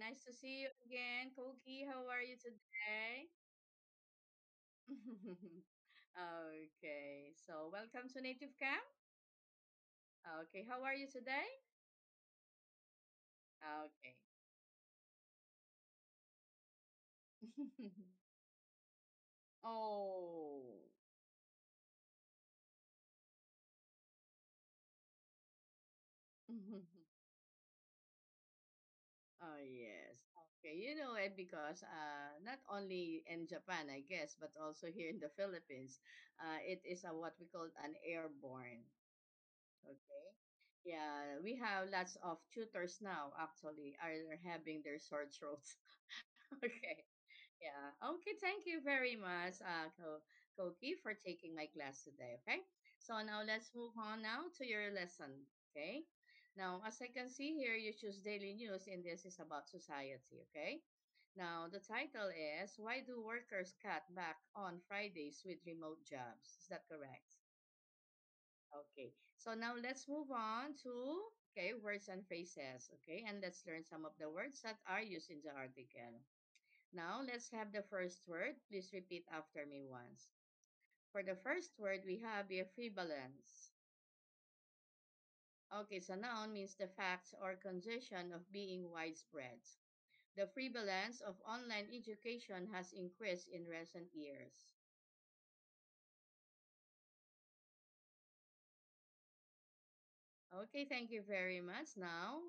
Nice to see you again, Koki. How are you today? Okay, so welcome to Native Camp. Okay, how are you today? Okay. Oh. Oh yes. Okay, you know it because not only in Japan, I guess, but also here in the Philippines, it is a what we call an airborne. Okay. Yeah, we have lots of tutors now actually are having their sore throats. Okay. Yeah. Okay, thank you very much, Koki, for taking my class today. Okay. So now let's move on now to your lesson. Okay. Now, as I can see here, you choose daily news, and this is about society. Okay. Now, the title is Why Do Workers Cut Back on Fridays with Remote Jobs? Is that correct? Okay. So now let's move on to words and phrases. Okay, and let's learn some of the words that are used in the article. Now let's have the first word. Please repeat after me once. For the first word, we have equivalence. Okay, so noun means the fact or condition of being widespread. The prevalence of online education has increased in recent years. Okay, thank you very much. Now,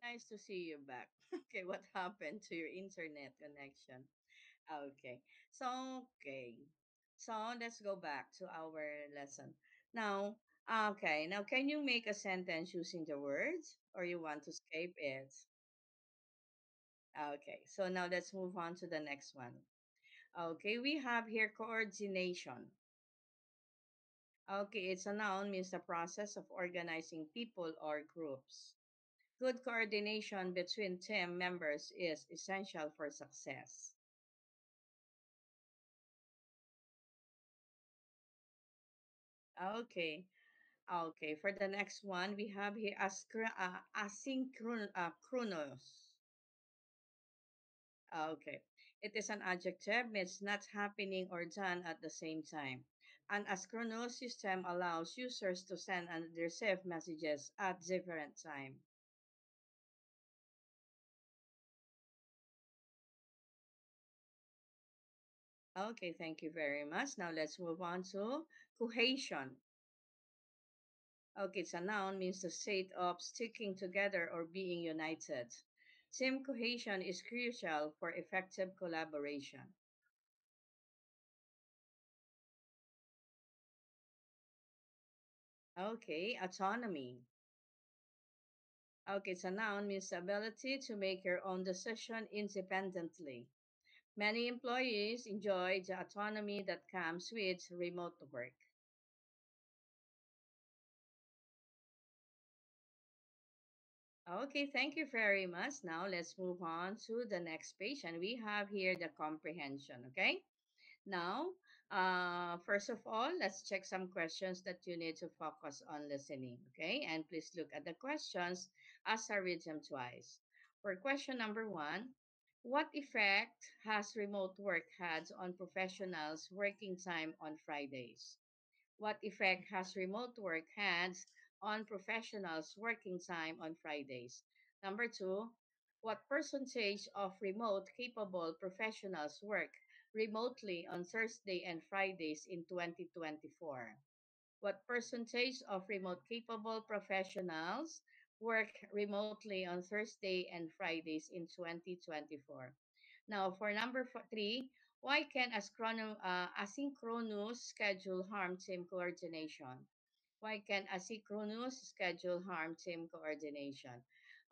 nice to see you back. Okay, what happened to your internet connection? Okay. So let's go back to our lesson. Now, now can you make a sentence using the words or you want to skip it? Okay. So now let's move on to the next one. Okay, we have here coordination. Okay, it's a noun means the process of organizing people or groups. Good coordination between team members is essential for success. Okay. Okay, for the next one, we have here asynchronous. Okay, it is an adjective, means not happening or done at the same time. An asynchronous system allows users to send and receive messages at different time. Okay, thank you very much. Now let's move on to cohesion. Okay, it's a noun, means the state of sticking together or being united. Team cohesion is crucial for effective collaboration. Okay, autonomy. Okay, it's a noun, means the ability to make your own decision independently. Many employees enjoy the autonomy that comes with remote work. Okay, thank you very much. Now let's move on to the next page, and we have here the comprehension. Okay, Now, first of all, let's check some questions that you need to focus on listening. Okay, and please look at the questions as I read them twice. For question number one, what effect has remote work had on professionals' working time on Fridays? What effect has remote work had on professionals' working time on Fridays? Number two, what percentage of remote capable professionals work remotely on Thursday and Fridays in 2024? What percentage of remote capable professionals work remotely on Thursday and Fridays in 2024? Now, for number three, why can asynchronous schedule harm team coordination? Why can asynchronous schedule harm team coordination?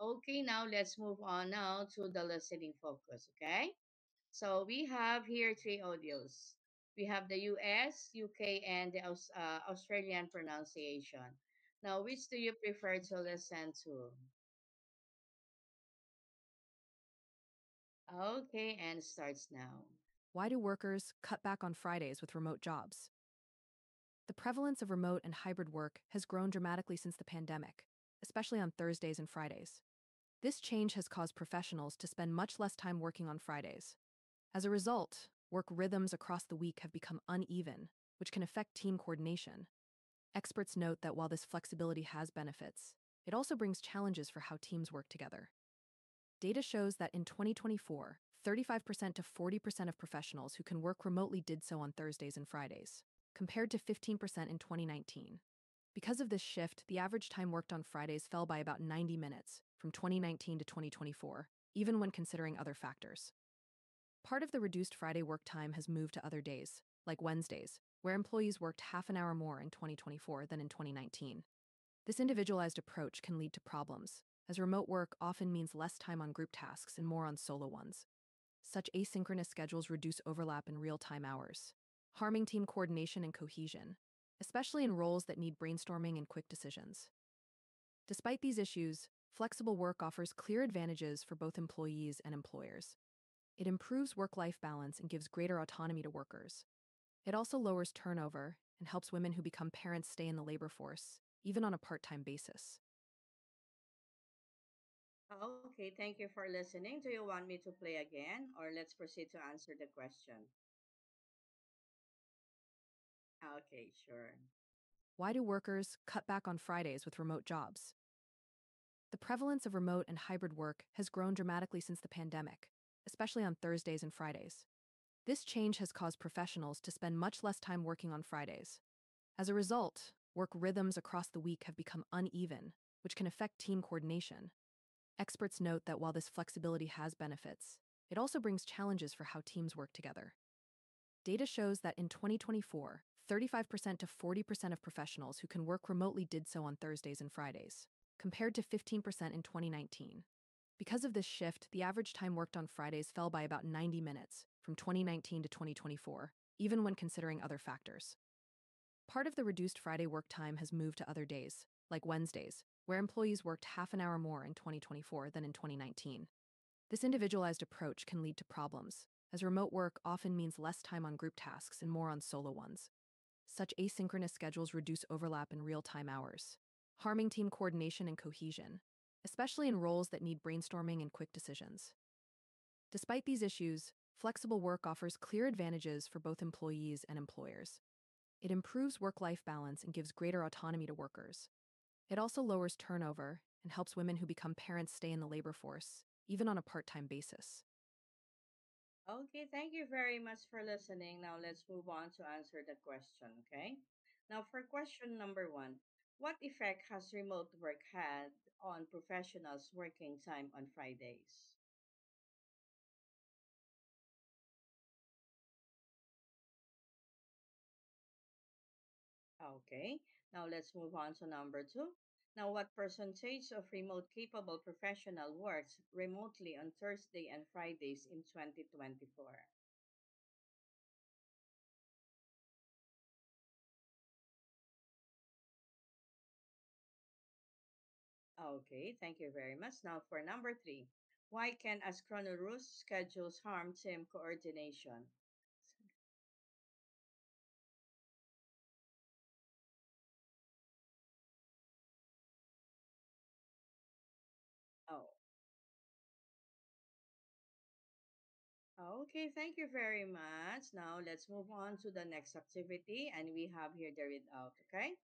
Okay, now let's move on now to the listening focus, okay? So we have here three audios. We have the US, UK, and the Australian pronunciation. Now, which do you prefer to listen to? Okay, and starts now. Why do workers cut back on Fridays with remote jobs? The prevalence of remote and hybrid work has grown dramatically since the pandemic, especially on Thursdays and Fridays. This change has caused professionals to spend much less time working on Fridays. As a result, work rhythms across the week have become uneven, which can affect team coordination. Experts note that while this flexibility has benefits, it also brings challenges for how teams work together. Data shows that in 2024, 35% to 40% of professionals who can work remotely did so on Thursdays and Fridays, compared to 15% in 2019. Because of this shift, the average time worked on Fridays fell by about 90 minutes from 2019 to 2024, even when considering other factors. Part of the reduced Friday work time has moved to other days, like Wednesdays, where employees worked half an hour more in 2024 than in 2019. This individualized approach can lead to problems, as remote work often means less time on group tasks and more on solo ones. Such asynchronous schedules reduce overlap in real time hours, harming team coordination and cohesion, especially in roles that need brainstorming and quick decisions. Despite these issues, flexible work offers clear advantages for both employees and employers. It improves work life balance and gives greater autonomy to workers. It also lowers turnover and helps women who become parents stay in the labor force, even on a part time basis. Okay, thank you for listening. Do you want me to play again or let's proceed to answer the question? Okay, sure. Why do workers cut back on Fridays with remote jobs? The prevalence of remote and hybrid work has grown dramatically since the pandemic, especially on Thursdays and Fridays. This change has caused professionals to spend much less time working on Fridays. As a result, work rhythms across the week have become uneven, which can affect team coordination. Experts note that while this flexibility has benefits, it also brings challenges for how teams work together. Data shows that in 2024, 35% to 40% of professionals who can work remotely did so on Thursdays and Fridays, compared to 15% in 2019. Because of this shift, the average time worked on Fridays fell by about 90 minutes from 2019 to 2024, even when considering other factors. Part of the reduced Friday work time has moved to other days, like Wednesdays, where employees worked half an hour more in 2024 than in 2019. This individualized approach can lead to problems, as remote work often means less time on group tasks and more on solo ones. Such asynchronous schedules reduce overlap in real time hours, harming team coordination and cohesion, especially in roles that need brainstorming and quick decisions. Despite these issues, flexible work offers clear advantages for both employees and employers. It improves work life balance and gives greater autonomy to workers. It also lowers turnover and helps women who become parents stay in the labor force, even on a part time basis. Okay, thank you very much for listening. Now let's move on to answer the question, okay? Now for question number one, what effect has remote work had on professionals' working time on Fridays? Okay, now let's move on to number two. Now, what percentage of remote capable professional works remotely on Thursday and Fridays in 2024? Okay, thank you very much. Now for number three, why can asynchronous schedules harm team coordination? Okay, thank you very much. Now let's move on to the next activity, and we have here the readout. Okay.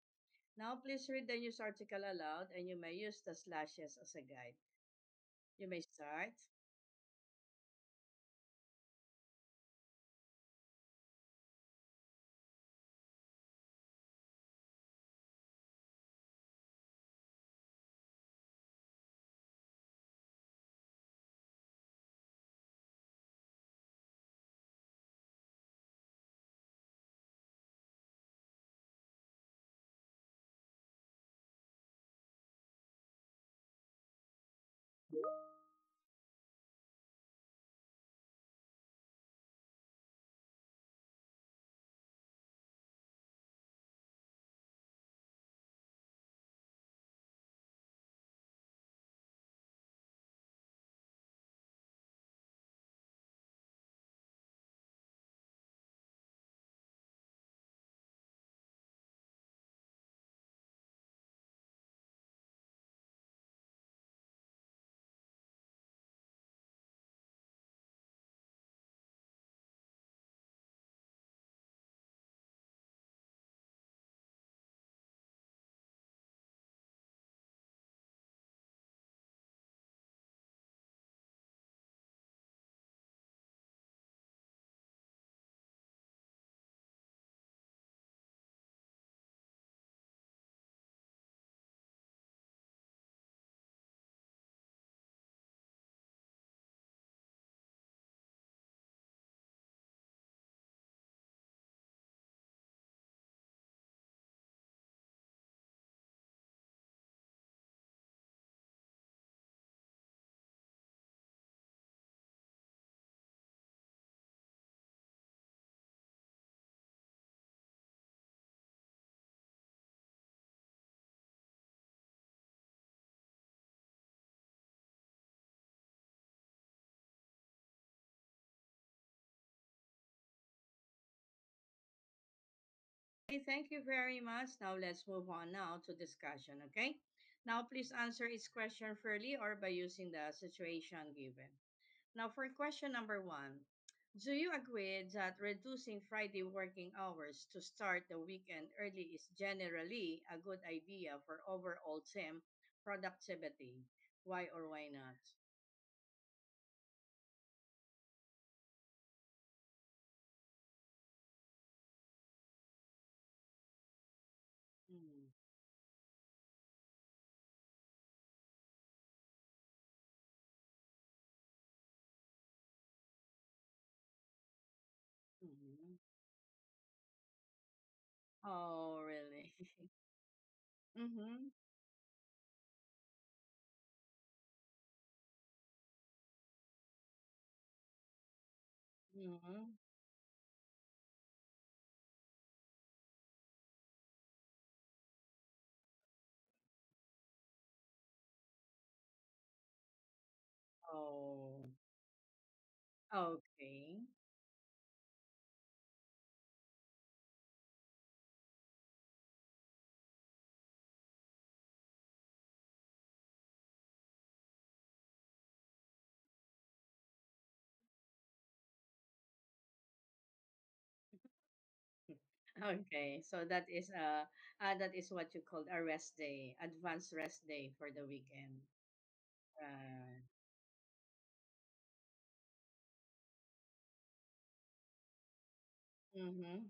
Now please read the news article aloud, and you may use the slashes as a guide. You may start. Okay, thank you very much. Now let's move on now to discussion. Okay. Now please answer each question fairly or by using the situation given. Now, for question number one, do you agree that reducing Friday working hours to start the weekend early is generally a good idea for overall team productivity? Why or why not? Mm-hmm. Mm-hmm. Oh, really? Mm-hmm. Mm-hmm. Oh, okay. Okay, so that is what you call a rest day, advanced rest day for the weekend. Right. Mm-hmm.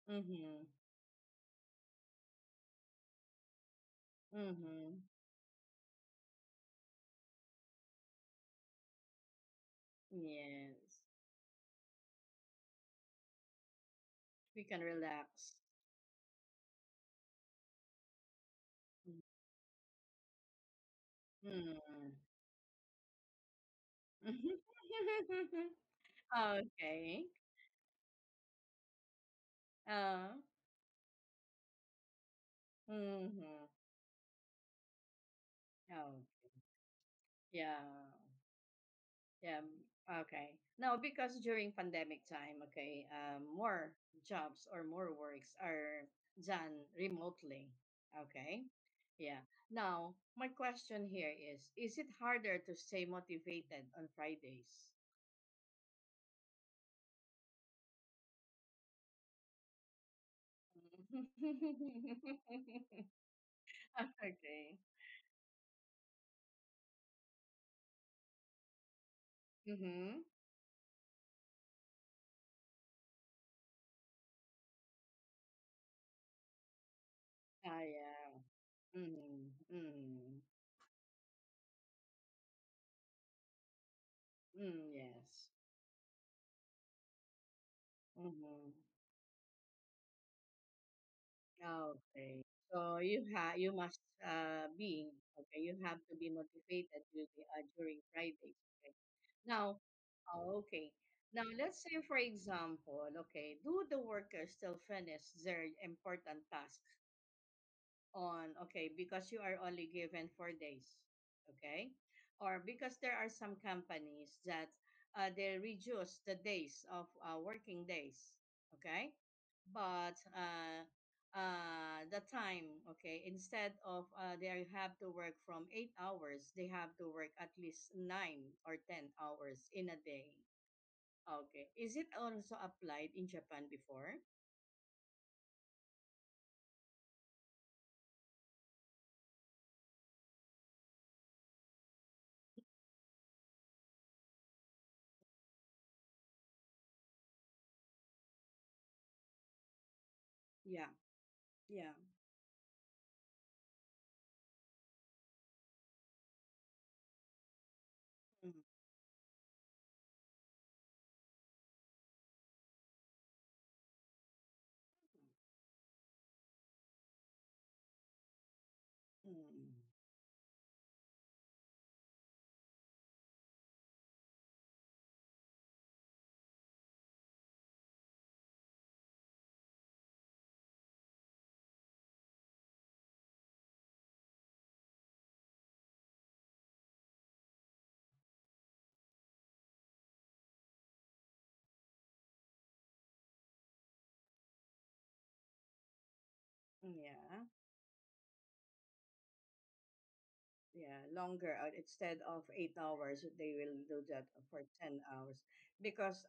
Mm-hmm. Mm-hmm. Yes. We can relax. Mm. Okay. Uh, mm-hmm. Oh, yeah. Yeah. Okay. No, because during pandemic time, okay, more jobs or more works are done remotely. Okay. Yeah. Now, my question here is it harder to stay motivated on Fridays? Okay. Mm-hmm. Ah, yeah. Mm-hmm. Mm-hmm. Mm, yes. Mm-hmm. Okay. So you must be okay. You have to be motivated during Fridays. Okay. Now, okay. Now let's say for example, okay, do the workers still finish their important task on okay because you are only given 4 days, okay, or because there are some companies that they reduce the days of working days, okay, but the time, okay, instead of they have to work from 8 hours, they have to work at least 9 or 10 hours in a day. Okay, is it also applied in Japan before? Yeah, yeah. Mhm. Mm. Yeah. Yeah, longer. Instead of 8 hours, they will do that for 10 hours because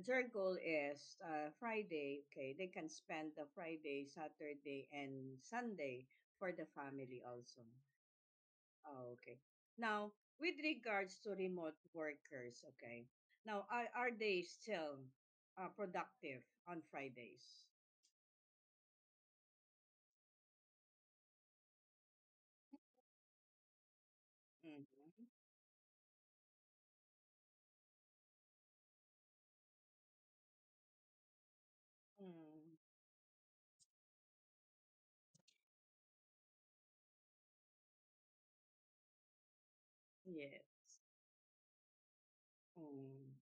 their goal is Friday. Okay, they can spend the Friday, Saturday, and Sunday for the family also. Oh, okay. Now, with regards to remote workers, okay. Now, are they still productive on Fridays? Mm-hmm. Mm, yes. Mm.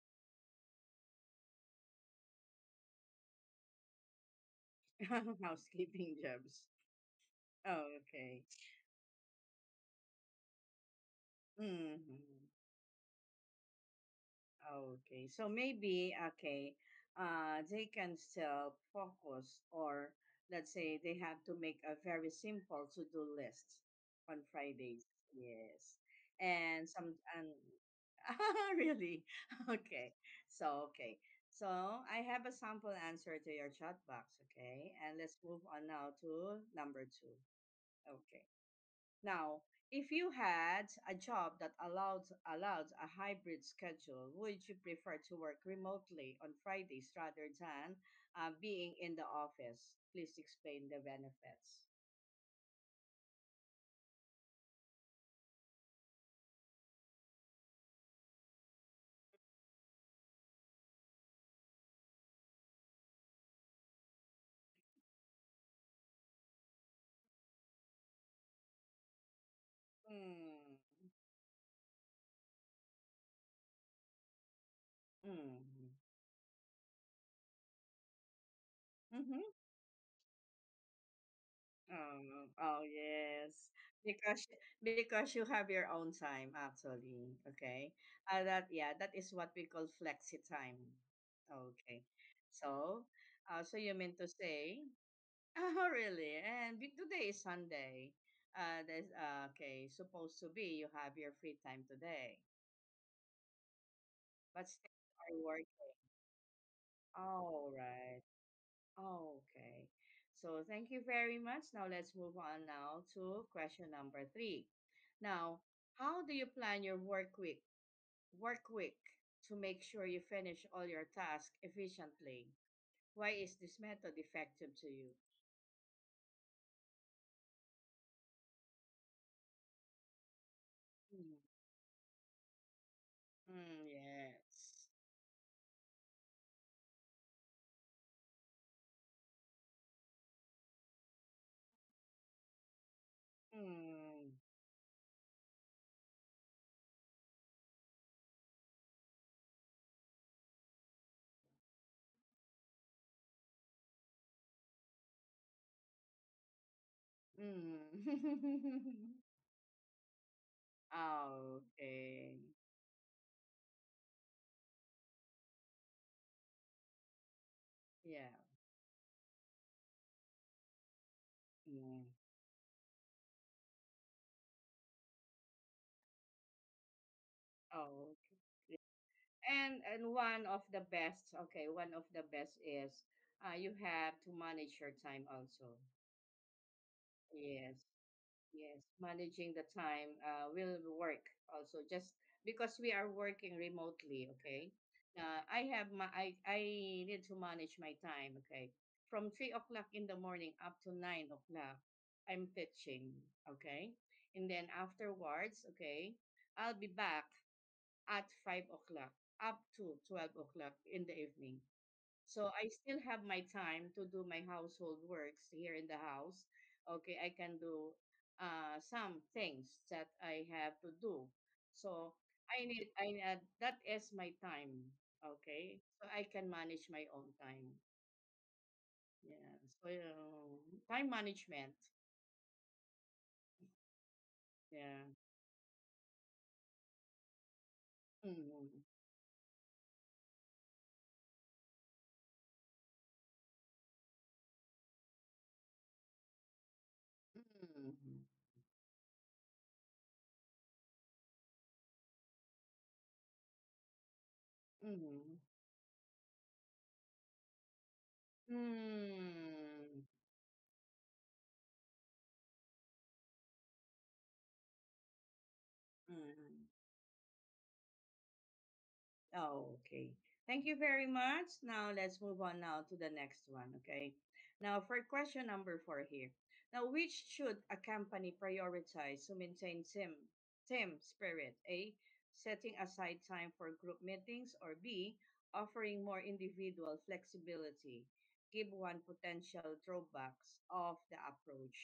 Housekeeping jobs. Oh, okay. Mm-hmm. Okay. So maybe, okay, they can still focus, or let's say they have to make a very simple to-do list on Fridays. Yes. And really? Okay. So, okay. So I have a sample answer to your chat box, okay? And let's move on now to number two. Okay. Now, if you had a job that allowed a hybrid schedule, would you prefer to work remotely on Fridays rather than being in the office? Please explain the benefits. Mm. Mm. Mm-hmm. Oh yes, because because you have your own time actually. Okay, that yeah, that is what we call flexi time. Okay, so so you mean to say, oh really? And today is Sunday. There's okay, supposed to be you have your free time today, but still are working. All right. Okay. So thank you very much. Now let's move on now to question number three. Now, how do you plan your work week to make sure you finish all your tasks efficiently? Why is this method effective to you? Mm. Yes. Mm. Mm. Okay. Yeah. Mm. Oh, okay. And one of the best, okay, one of the best is you have to manage your time also. Yes. Yes, managing the time will work also just because we are working remotely, okay? I need to manage my time, okay? From 3 o'clock in the morning up to 9 o'clock, I'm teaching, okay? And then afterwards, okay, I'll be back at 5 o'clock up to 12 o'clock in the evening. So I still have my time to do my household works here in the house. Okay, I can do some things that I have to do. So that is my time. Okay, so I can manage my own time. Yeah. So time management. Yeah. Mm-hmm. Mm-hmm. Mm-hmm. Mm-hmm. Mm-hmm. Oh, okay. Thank you very much. Now let's move on now to the next one. Okay. Now for question number four here. Now, which should a company prioritize to maintain team spirit? A, setting aside time for group meetings, or B, offering more individual flexibility? Give one potential drawbacks of the approach.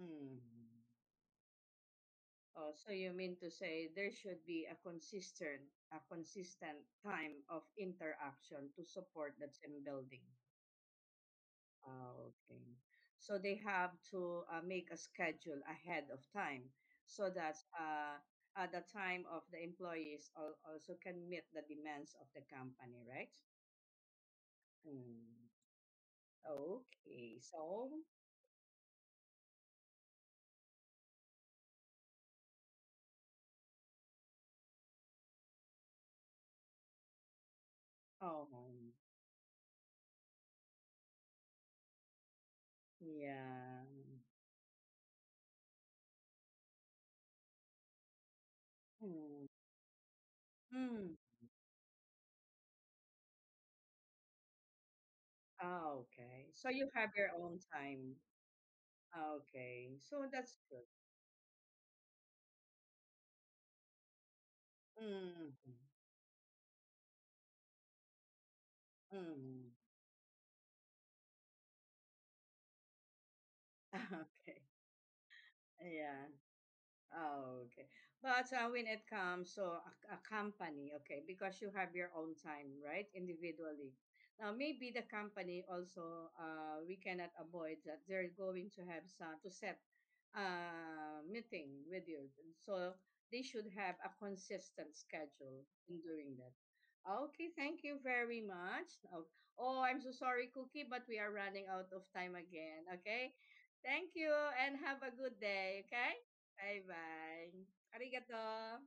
Mm. Oh, so you mean to say there should be a consistent time of interaction to support the team building. Okay. So they have to make a schedule ahead of time so that at the time of the employees also can meet the demands of the company, right? Mm. Okay. So, oh, yeah. Mm. Mm. Okay. So you have your own time. Okay, so that's good. Mm-hmm. Mm-hmm. Okay. Yeah. Okay. But when it comes to a company, okay, because you have your own time, right? Individually. Now, maybe the company also, we cannot avoid that they're going to have some to set meeting with you. So they should have a consistent schedule in doing that. Okay, thank you very much. Oh, I'm so sorry, Cookie, but we are running out of time again. Okay. Thank you and have a good day. Okay. Bye bye. Arigato.